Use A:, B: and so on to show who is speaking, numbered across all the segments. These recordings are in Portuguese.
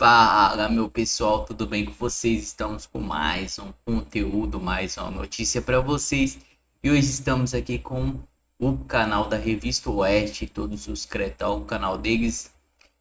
A: Fala, meu pessoal, tudo bem com vocês? Estamos com mais um conteúdo, mais uma notícia para vocês. E hoje estamos aqui com o canal da Revista Oeste, todos os cretão, o canal deles.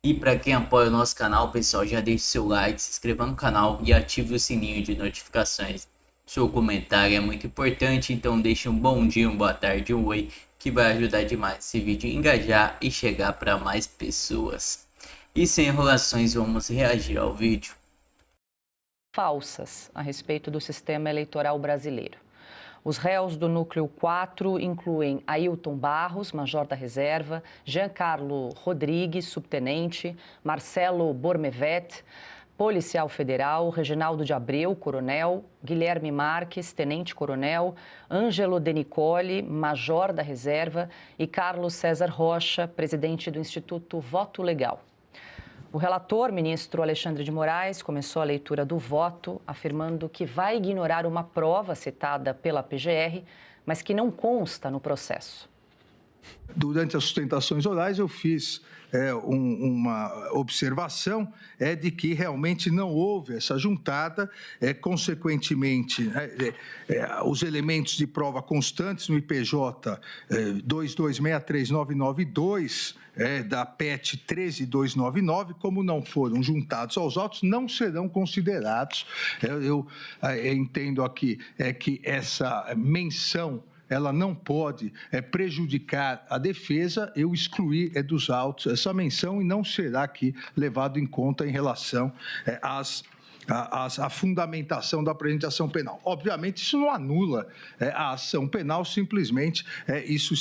A: E para quem apoia o nosso canal, pessoal, já deixe seu like, se inscreva no canal e ative o sininho de notificações. Seu comentário é muito importante, então deixe um bom dia, uma boa tarde, um oi, que vai ajudar demais esse vídeo a engajar e chegar para mais pessoas. E sem enrolações, vamos reagir ao vídeo.
B: Falsas a respeito do sistema eleitoral brasileiro. Os réus do Núcleo 4 incluem Ailton Barros, major da reserva, Giancarlo Rodrigues, subtenente, Marcelo Bormevet, policial federal, Reginaldo de Abreu, coronel, Guilherme Marques, tenente-coronel, Ângelo De Nicoli, major da reserva e Carlos César Rocha, presidente do Instituto Voto Legal. O relator, ministro Alexandre de Moraes, começou a leitura do voto, afirmando que vai ignorar uma prova citada pela PGR, mas que não consta no processo.
C: Durante as sustentações orais, eu fiz uma observação de que realmente não houve essa juntada, consequentemente, os elementos de prova constantes no IPJ 2263992, da PET 13299, como não foram juntados aos autos, não serão considerados. Eu entendo aqui que essa menção ela não pode prejudicar a defesa, eu excluí dos autos essa menção e não será aqui levado em conta em relação à fundamentação da apresentação penal. Obviamente, isso não anula a ação penal, simplesmente isso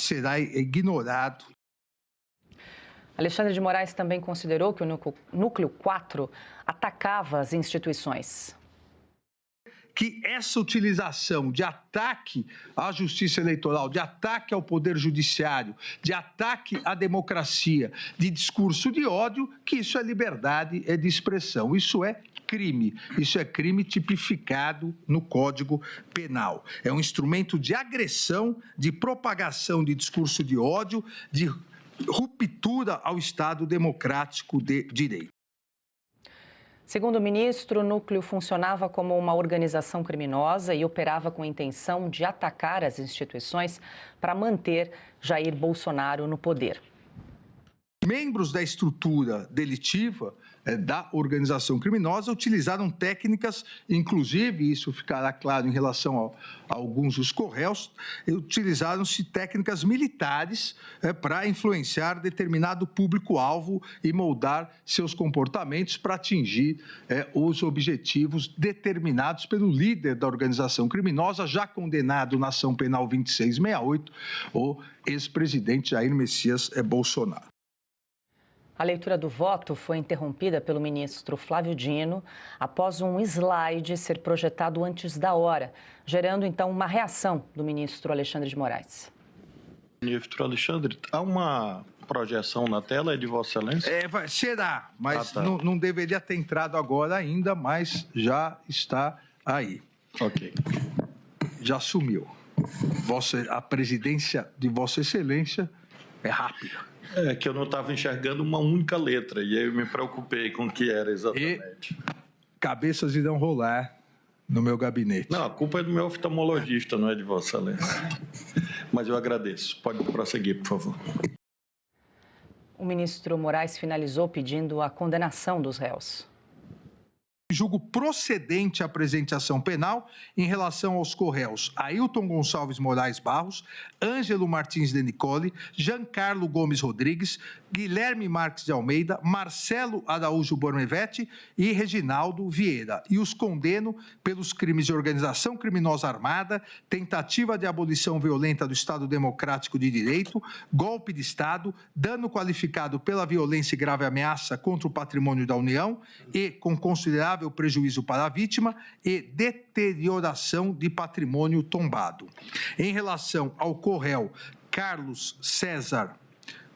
C: será ignorado.
B: Alexandre de Moraes também considerou que o Núcleo 4 atacava as instituições.
C: Que essa utilização de ataque à justiça eleitoral, de ataque ao poder judiciário, de ataque à democracia, de discurso de ódio, que isso é liberdade de expressão. Isso é crime tipificado no Código Penal. É um instrumento de agressão, de propagação de discurso de ódio, de ruptura ao Estado democrático de direito.
B: Segundo o ministro, o núcleo funcionava como uma organização criminosa e operava com a intenção de atacar as instituições para manter Jair Bolsonaro no poder.
C: Membros da estrutura delitiva da organização criminosa utilizaram técnicas, inclusive, isso ficará claro em relação a alguns dos corréus, utilizaram-se técnicas militares para influenciar determinado público-alvo e moldar seus comportamentos para atingir os objetivos determinados pelo líder da organização criminosa, já condenado na ação penal 2668, o ex-presidente Jair Messias Bolsonaro.
B: A leitura do voto foi interrompida pelo ministro Flávio Dino após um slide ser projetado antes da hora, gerando então uma reação do ministro Alexandre de Moraes.
D: Ministro Alexandre, há uma projeção na tela de Vossa Excelência?
C: Será, mas não deveria ter entrado agora ainda, mas já está aí.
D: Ok.
C: Já sumiu. A presidência de Vossa Excelência é rápida.
D: É que eu não estava enxergando uma única letra, e aí eu me preocupei com o que era exatamente.
C: E cabeças irão rolar no meu gabinete.
D: Não, a culpa é do meu oftalmologista, não é de Vossa Excelência. Mas eu agradeço. Pode prosseguir, por favor.
B: O ministro Moraes finalizou pedindo a condenação dos réus.
C: Julgo procedente a apresentação penal em relação aos corréus Ailton Gonçalves Moraes Barros, Ângelo Martins de Nicoli, Giancarlo Gomes Rodrigues, Guilherme Marques de Almeida, Marcelo Araújo Bormevet e Reginaldo Vieira. E os condeno pelos crimes de organização criminosa armada, tentativa de abolição violenta do Estado Democrático de Direito, golpe de Estado, dano qualificado pela violência e grave ameaça contra o patrimônio da União e com considerável prejuízo para a vítima e deterioração de patrimônio tombado. Em relação ao corréu Carlos César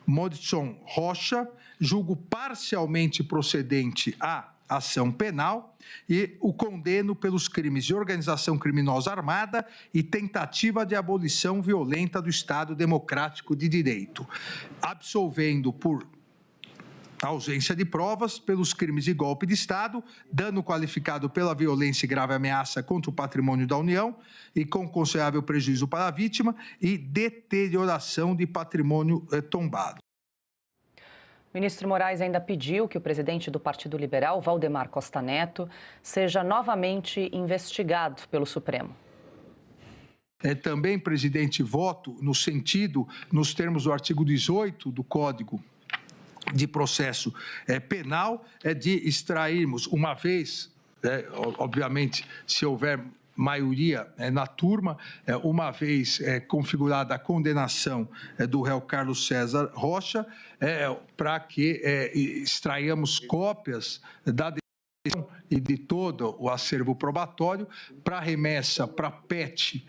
C: Modson Rocha, julgo parcialmente procedente a ação penal e o condeno pelos crimes de organização criminosa armada e tentativa de abolição violenta do Estado Democrático de Direito, absolvendo por A ausência de provas pelos crimes de golpe de Estado, dano qualificado pela violência e grave ameaça contra o patrimônio da União e com considerável prejuízo para a vítima e deterioração de patrimônio tombado.
B: O ministro Moraes ainda pediu que o presidente do Partido Liberal, Valdemar Costa Neto, seja novamente investigado pelo Supremo.
C: Também, presidente, voto no sentido, nos termos do artigo 18 do Código de Processo Penal, de extrairmos, uma vez, obviamente, se houver maioria na turma, uma vez configurada a condenação do réu Carlos César Rocha, para que extraiamos cópias da decisão e de todo o acervo probatório para remessa para PET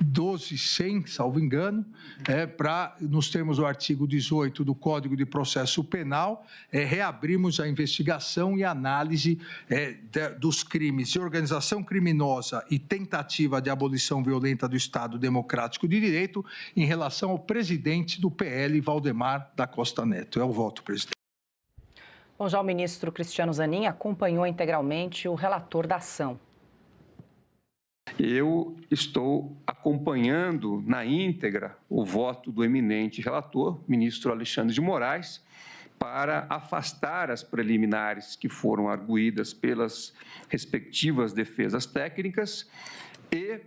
C: 12.100, salvo engano, para, nos termos do artigo 18 do Código de Processo Penal, reabrimos a investigação e análise dos crimes de organização criminosa e tentativa de abolição violenta do Estado Democrático de Direito em relação ao presidente do PL, Valdemar da Costa Neto. É o voto, presidente.
B: Bom, já o ministro Cristiano Zanin acompanhou integralmente o relator da ação.
E: Eu estou acompanhando na íntegra o voto do eminente relator, ministro Alexandre de Moraes, para afastar as preliminares que foram arguídas pelas respectivas defesas técnicas e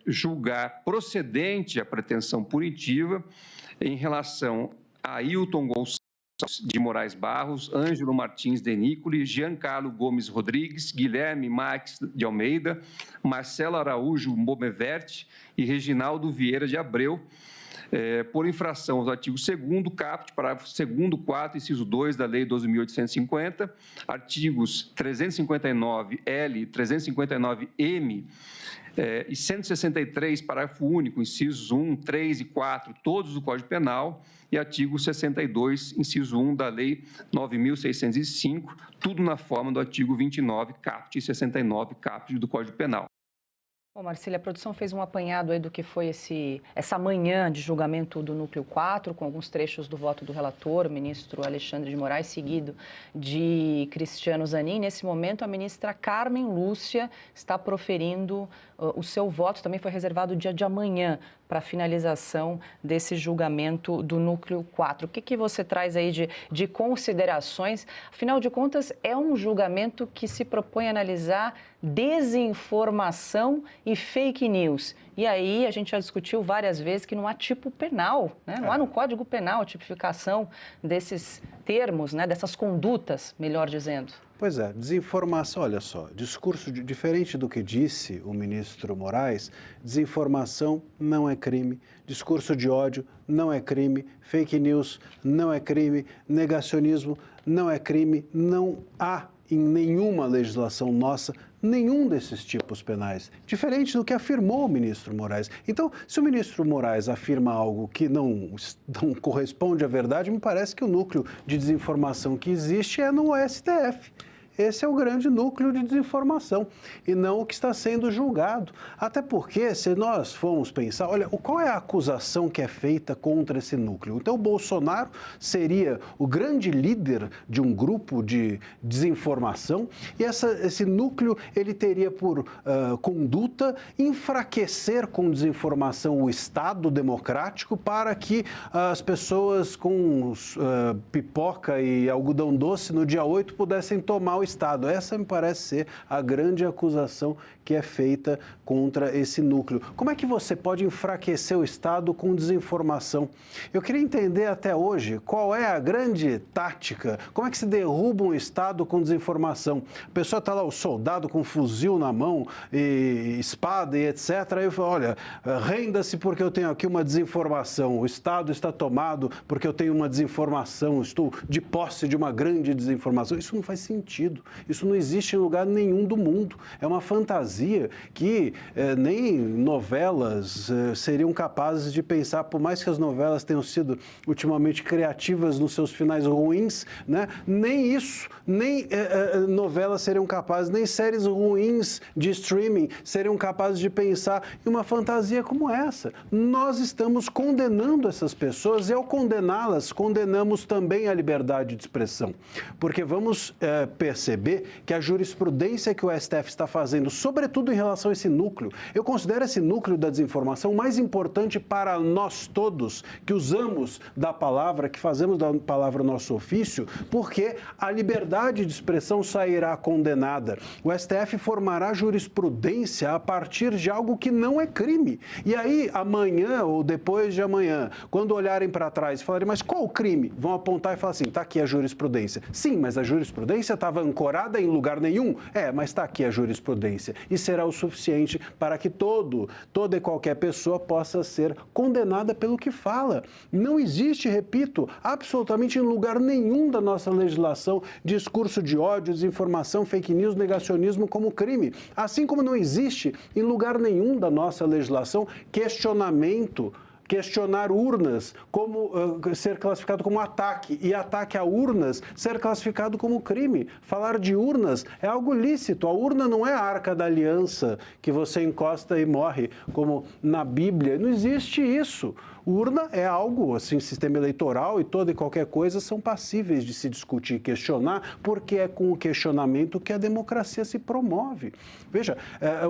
E: julgar procedente a pretensão punitiva em relação a Ailton Gonçalves de Moraes Barros, Ângelo Martins Denícoli, Giancarlo Gomes Rodrigues, Guilherme Marques de Almeida, Marcelo Araújo Bomeverte e Reginaldo Vieira de Abreu, por infração aos artigos 2º, caput, parágrafo 2º, 4, inciso 2 da Lei 12.850, artigos 359L e 359M, e 163, parágrafo único, incisos 1, 3 e 4, todos do Código Penal, e artigo 62, inciso 1 da Lei 9.605, tudo na forma do artigo 29, caput, e 69, caput do Código Penal.
B: Bom, Marcília, a produção fez um apanhado aí do que foi essa manhã de julgamento do Núcleo 4, com alguns trechos do voto do relator, o ministro Alexandre de Moraes, seguido de Cristiano Zanin. Nesse momento, a ministra Carmen Lúcia está proferindo o seu voto. Também foi reservado o dia de amanhã para a finalização desse julgamento do Núcleo 4. O que você traz aí de considerações? Afinal de contas, é um julgamento que se propõe a analisar desinformação e fake news. E aí a gente já discutiu várias vezes que não há tipo penal, né? Não há no Código Penal a tipificação desses termos, né? Dessas condutas, melhor dizendo.
F: Pois é, desinformação, olha só, discurso diferente do que disse o ministro Moraes, desinformação não é crime, discurso de ódio não é crime, fake news não é crime, negacionismo não é crime, não há em nenhuma legislação nossa nenhum desses tipos penais, diferente do que afirmou o ministro Moraes. Então, se o ministro Moraes afirma algo que não corresponde à verdade, me parece que o núcleo de desinformação que existe é no STF. Esse é o grande núcleo de desinformação e não o que está sendo julgado. Até porque, se nós formos pensar, olha, qual é a acusação que é feita contra esse núcleo? Então, o Bolsonaro seria o grande líder de um grupo de desinformação e esse núcleo ele teria por conduta enfraquecer com desinformação o Estado democrático para que as pessoas com pipoca e algodão doce no dia 8 pudessem tomar o Estado. Essa me parece ser a grande acusação que é feita contra esse núcleo. Como é que você pode enfraquecer o Estado com desinformação? Eu queria entender até hoje qual é a grande tática, como é que se derruba um Estado com desinformação. A pessoa está lá, o soldado com fuzil na mão, e espada e etc. Aí eu falo, olha, renda-se porque eu tenho aqui uma desinformação, o Estado está tomado porque eu tenho uma desinformação, estou de posse de uma grande desinformação. Isso não faz sentido. sentido. Isso não existe em lugar nenhum do mundo. É uma fantasia que nem novelas seriam capazes de pensar, por mais que as novelas tenham sido ultimamente criativas nos seus finais ruins, né? Nem isso, nem novelas seriam capazes, nem séries ruins de streaming seriam capazes de pensar em uma fantasia como essa. Nós estamos condenando essas pessoas e, ao condená-las, condenamos também a liberdade de expressão. Porque vamos perceber que a jurisprudência que o STF está fazendo, sobretudo em relação a esse núcleo, eu considero esse núcleo da desinformação mais importante para nós todos, que usamos da palavra, que fazemos da palavra nosso ofício, porque a liberdade de expressão sairá condenada. O STF formará jurisprudência a partir de algo que não é crime. E aí, amanhã ou depois de amanhã, quando olharem para trás e falarem, mas qual o crime? Vão apontar e falar assim, está aqui a jurisprudência. Sim, mas a jurisprudência estava ancorada em lugar nenhum? Mas está aqui a jurisprudência. E será o suficiente para que toda e qualquer pessoa possa ser condenada pelo que fala. Não existe, repito, absolutamente em lugar nenhum da nossa legislação discurso de ódio, desinformação, fake news, negacionismo como crime. Assim como não existe em lugar nenhum da nossa legislação questionar urnas como ser classificado como ataque e ataque a urnas ser classificado como crime. Falar de urnas é algo lícito. A urna não é a Arca da Aliança que você encosta e morre, como na Bíblia. Não existe isso. Urna é algo, assim, sistema eleitoral e toda e qualquer coisa são passíveis de se discutir e questionar, porque é com o questionamento que a democracia se promove. Veja,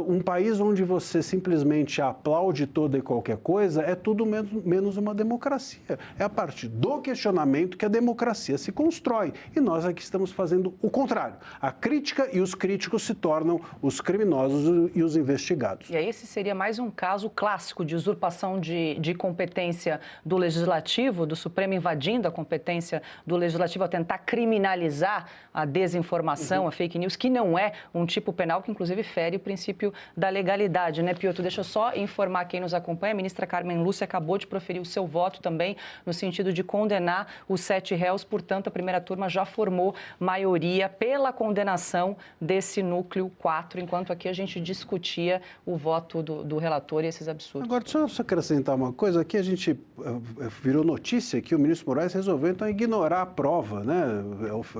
F: um país onde você simplesmente aplaude toda e qualquer coisa é tudo menos uma democracia. É a partir do questionamento que a democracia se constrói. E nós aqui estamos fazendo o contrário. A crítica e os críticos se tornam os criminosos e os investigados.
B: E aí esse seria mais um caso clássico de usurpação de competência do Legislativo, do Supremo invadindo a competência do Legislativo a tentar criminalizar a desinformação, a fake news, que não é um tipo penal que, inclusive, fere o princípio da legalidade, né, Piotr? Deixa eu só informar quem nos acompanha. A ministra Carmen Lúcia acabou de proferir o seu voto também no sentido de condenar os 7 réus. Portanto, a primeira turma já formou maioria pela condenação desse núcleo 4, enquanto aqui a gente discutia o voto do relator e esses absurdos.
F: Agora, só acrescentar uma coisa, aqui a gente virou notícia que o ministro Moraes resolveu então ignorar a prova, né,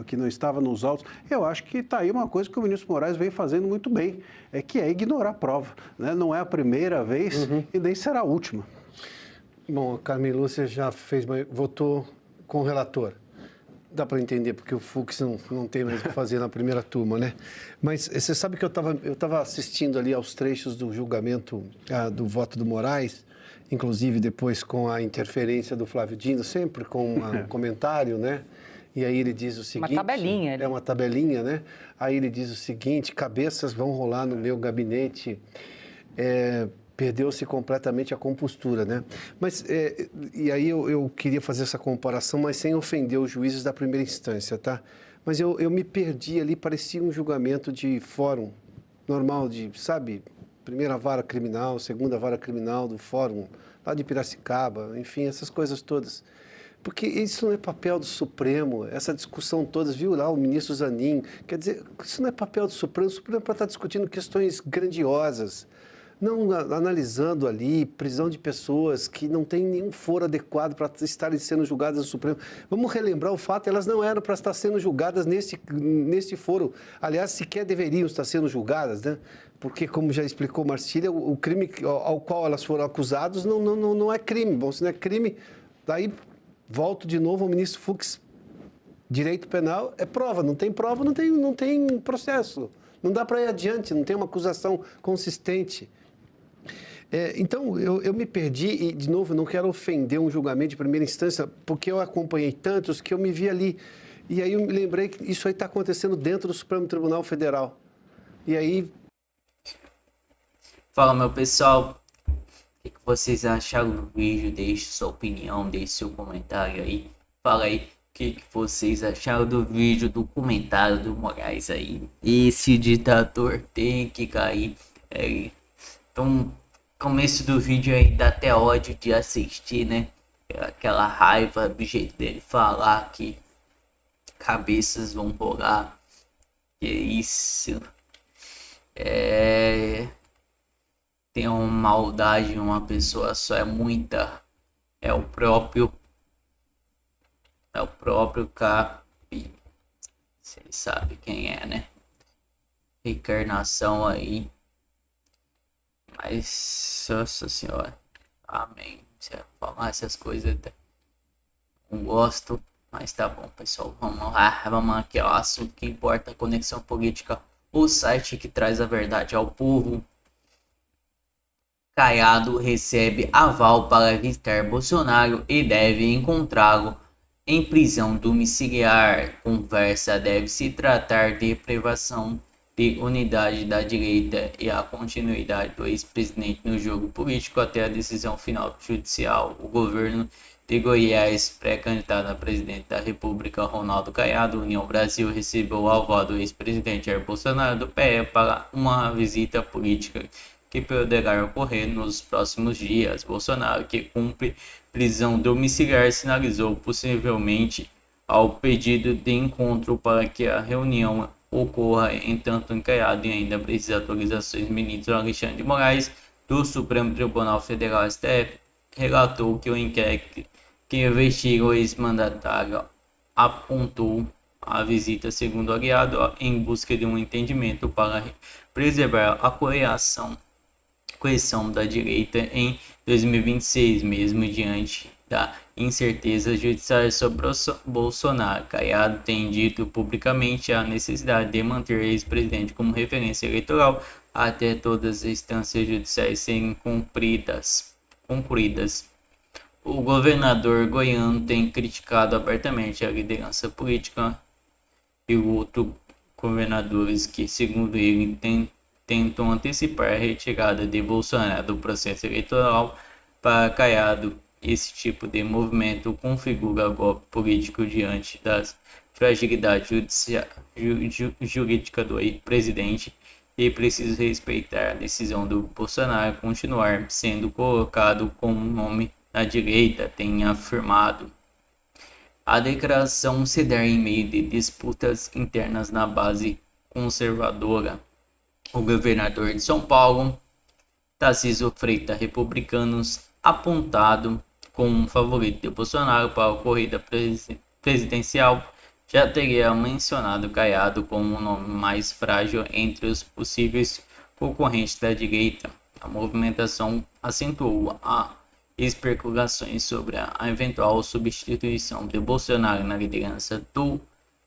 F: que não estava nos autos. Eu acho que está aí uma coisa que o ministro Moraes vem fazendo muito bem, que é ignorar a prova, né? Não é a primeira vez e nem será a última.
G: Bom, a Carmen Lúcia já votou com o relator. Dá para entender, porque o Fux não tem mais o que fazer na primeira turma, né? Mas você sabe que eu estava assistindo ali aos trechos do julgamento do voto do Moraes, inclusive depois com a interferência do Flávio Dino, sempre com um comentário, né? E aí ele diz o seguinte...
B: Uma tabelinha.
G: É uma tabelinha, né? Aí ele diz o seguinte, cabeças vão rolar no meu gabinete, perdeu-se completamente a compostura, né? Mas, e aí eu queria fazer essa comparação, mas sem ofender os juízes da primeira instância, tá? Mas eu me perdi ali, parecia um julgamento de fórum normal, sabe, primeira vara criminal, segunda vara criminal do fórum, lá de Piracicaba, enfim, essas coisas todas. Porque isso não é papel do Supremo, essa discussão toda, viu lá o ministro Zanin, quer dizer, isso não é papel do Supremo, o Supremo é para estar discutindo questões grandiosas, não analisando ali prisão de pessoas que não têm nenhum foro adequado para estarem sendo julgadas no Supremo. Vamos relembrar o fato, elas não eram para estar sendo julgadas nesse foro. Aliás, sequer deveriam estar sendo julgadas, né? Porque, como já explicou Marcília, o crime ao qual elas foram acusadas não é crime. Bom, se não é crime, daí volto de novo ao ministro Fux. Direito penal é prova, não tem processo. Não dá para ir adiante, não tem uma acusação consistente. Então, eu me perdi e, de novo, não quero ofender um julgamento de primeira instância, porque eu acompanhei tantos que eu me vi ali. E aí eu me lembrei que isso aí está acontecendo dentro do Supremo Tribunal Federal. E aí...
A: Fala, meu pessoal. O que vocês acharam do vídeo? Deixe sua opinião, deixe seu comentário aí. Fala aí o que vocês acharam do vídeo, do comentário do Moraes aí. Esse ditador tem que cair. Então, começo do vídeo aí dá até ódio de assistir, né? Aquela raiva do jeito dele falar que cabeças vão rolar. Que isso. Tem uma maldade em uma pessoa só, é muita. É o próprio Capi. Vocês sabem quem é, né? Reencarnação aí. Mas, nossa senhora. Amém. Se eu falar essas coisas, não gosto. Mas tá bom, pessoal. Vamos aqui ao assunto que importa, Conexão Política. O site que traz a verdade ao povo. Caiado recebe aval para visitar Bolsonaro e deve encontrá-lo em prisão domiciliar. Conversa deve se tratar de privação de unidade da direita e a continuidade do ex-presidente no jogo político até a decisão final judicial. O governo de Goiás, pré-candidato a presidente da República, Ronaldo Caiado, União Brasil, recebeu o aval do ex-presidente Jair Bolsonaro do PE para uma visita política que poderá ocorrer nos próximos dias. Bolsonaro, que cumpre prisão domiciliar, sinalizou possivelmente ao pedido de encontro para que a reunião ocorra. Entanto, Caiado ainda precisa de atualizações. O ministro Alexandre de Moraes, do Supremo Tribunal Federal, STF, relatou que o inquérito que investiga o ex-mandatário apontou a visita, segundo aliado, em busca de um entendimento para preservar a coesão da direita em 2026, mesmo diante da incerteza judicial sobre Bolsonaro. Caiado tem dito publicamente a necessidade de manter o ex-presidente como referência eleitoral até todas as instâncias judiciais serem concluídas. O governador goiano tem criticado abertamente a liderança política e outros governadores que, segundo ele, tentam antecipar a retirada de Bolsonaro do processo eleitoral. Para Caiado, esse tipo de movimento configura golpe político diante das fragilidades jurídica do ex-presidente e precisa respeitar a decisão do Bolsonaro continuar sendo colocado como nome na direita, tem afirmado. A declaração se dá em meio de disputas internas na base conservadora. O governador de São Paulo, Tarcísio Freitas, republicanos, apontado como um favorito de Bolsonaro para a corrida presidencial, já teria mencionado Caiado como o nome mais frágil entre os possíveis concorrentes da direita. A movimentação acentuou as especulações sobre a eventual substituição de Bolsonaro na liderança do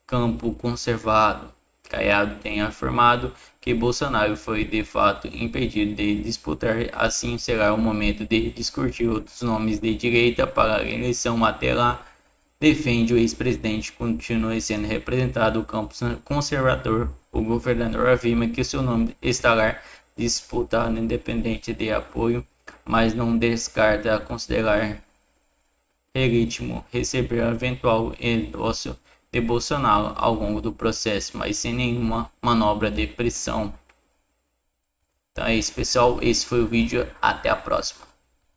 A: campo conservador. Caiado tem afirmado que Bolsonaro foi de fato impedido de disputar, assim será o momento de discutir outros nomes de direita para a eleição. Até lá, defende o ex-presidente continue sendo representado o campo conservador. O governador afirma que seu nome estará disputado independente de apoio, mas não descarta considerar legítimo receber eventual endosso de Bolsonaro ao longo do processo, mas sem nenhuma manobra de pressão. Então é isso, pessoal. Esse foi o vídeo. Até a próxima.